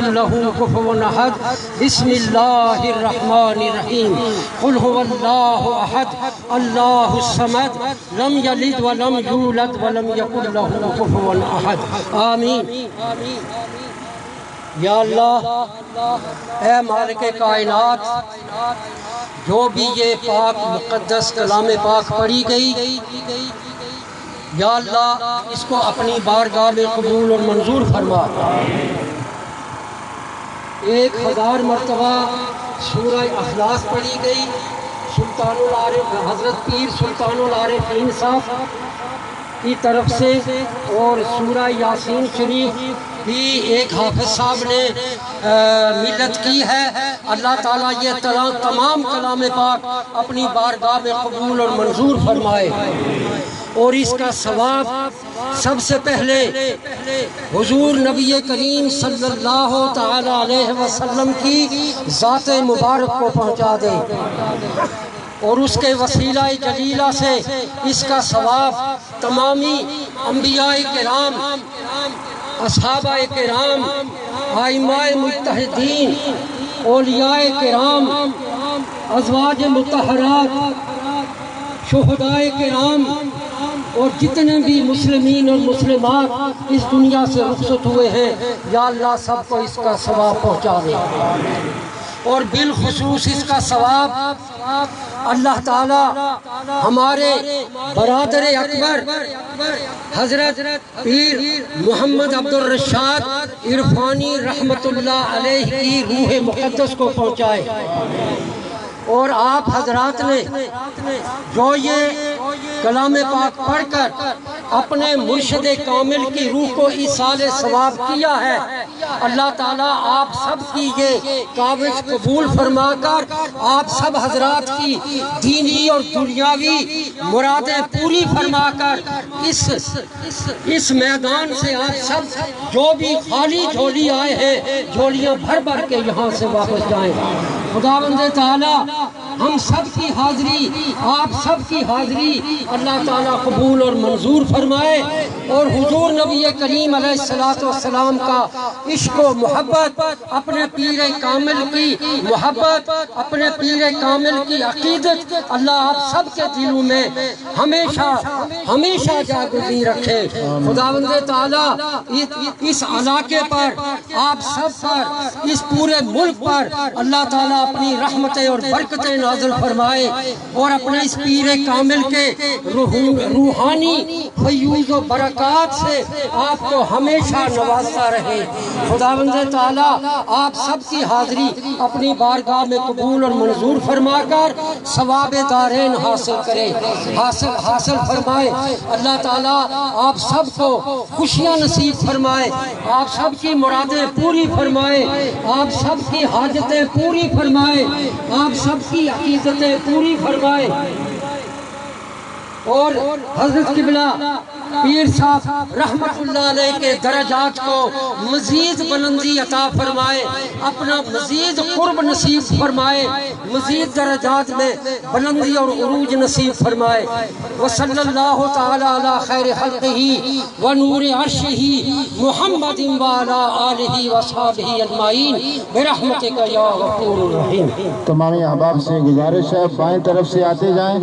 يكن له كفوا أحد بسم الله الرحمن الرحيم قل هو الله أحد الله الصمد لم يلد ولم يولد ولم يكن له كفوا أحد آمین۔ یا اللہ اے مالک کائنات، جو بھی یہ پاک مقدس کلام پاک پڑھی گئی، یا اللہ اس کو اپنی بارگاہ میں قبول اور منظور فرما۔ 1000 مرتبہ سورہ اخلاص پڑھی گئی سلطان العارف حضرت پیر سلطان العارفین صاحب کی طرف سے، اور سورہ یاسین شریف بھی ایک حافظ صاحب نے ملت کی ہے۔ اللہ تعالیٰ یہ تمام کلام پاک اپنی بارگاہ میں قبول اور منظور فرمائے، اور اس کا ثواب سب سے پہلے حضور نبی کریم صلی اللہ تعالی علیہ وسلم کی ذات مبارک کو پہنچا دے، اور اس کے وسیلہ جلیلہ سے اس کا ثواب تمامی انبیاء کرام، اصحابہ کرام، ائمہ مجتہدین، اولیاء کرام، ازواج مطہرات، شہداء کرام، اور جتنے بھی مسلمین اور مسلمات اس دنیا سے رخصت ہوئے ہیں، یا اللہ سب کو اس کا ثواب پہنچا دے، اور بالخصوص اس کا ثواب اللہ تعالی ہمارے برادر اکبر حضرت پیر محمد عبد الرشاد عرفانی رحمت اللہ علیہ کی روح مقدس کو پہنچائے، اور آپ حضرات نے جو یہ کلام پاک پڑھ کر اپنے مرشد کامل کی روح کو ایصال ثواب کیا ہے، اللہ تعالیٰ آپ سب کی یہ کاوش قبول فرما کر آپ سب حضرات کی دینی اور دنیاوی مرادیں پوری فرما کر اس میدان سے آپ سب جو بھی خالی جھولی آئے ہیں جھولیاں بھر بھر کے یہاں سے واپس جائیں۔ خداوند تعالیٰ ہم سب کی حاضری، آپ سب کی حاضری اللہ تعالیٰ قبول اور منظور فرمائے، اور حضور نبی کریم علیہ السلام کا عشق و محبت، اپنے پیر کامل کی محبت، اپنے پیر کامل کی عقیدت اللہ آپ سب کے دلوں میں ہمیشہ ہمیشہ جاگزی رکھے۔ خداوند تعالیٰ اس علاقے پر، آپ سب پر، اس پورے ملک پر اللہ تعالیٰ اپنی رحمتیں اور برکتیں نازل فرمائے، اور اپنے اس پیر کامل کے روحانی فیوز و برکات سے آپ کو ہمیشہ نوازتا رہے۔ خداوند تعالیٰ آپ سب کی حاضری اپنی بارگاہ میں قبول اور منظور فرما کر ثواب دارین حاصل کرے، حاصل فرمائے۔ اللہ تعالیٰ آپ سب کو خوشیاں نصیب فرمائے، آپ سب کی مرادیں پوری فرمائے، آپ سب کی حاجتیں پوری فرمائے، آپ سب کی عقیدتیں پوری فرمائے، اور حضرت قبلہ پیر صاحب رحمت اللہ علیہ کے درجات کو مزید بلندی عطا فرمائے، اپنا مزید قرب نصیب فرمائے، مزید درجات میں بلندی اور عروج نصیب فرمائے۔ وصلی اللہ تعالی علی خیر خلقہ ونور عرشہ محمد وعلی آلہ وصحبہ اجمعین برحمتک یا غفور الرحیم۔ تمام احباب سے گزارش ہے بائیں طرف سے آتے جائیں،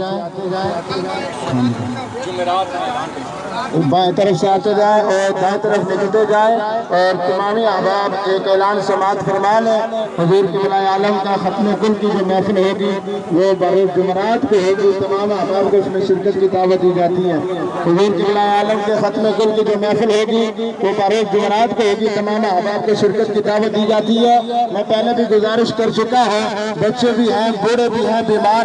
بائیں طرف سے آتے جائیں اور دائیں طرف نکلتے جائیں، اور تمام احباب ایک اعلان سماعت فرما لیں۔ حضور قبلہ عالم کا ختم کل کی جو محفل ہوگی وہ بروز جمعرات کو ہوگی، تمام احباب کو اس میں شرکت کی دعوت دی جاتی ہے۔ حضور قبلہ عالم کے ختم کل کی جو محفل ہوگی وہ بروز جمعرات کو ہوگی، تمام احباب کو شرکت کی دعوت دی جاتی ہے۔ میں پہلے بھی گزارش کر چکا ہوں، بچے بھی ہیں، بوڑھے بھی ہیں، بیمار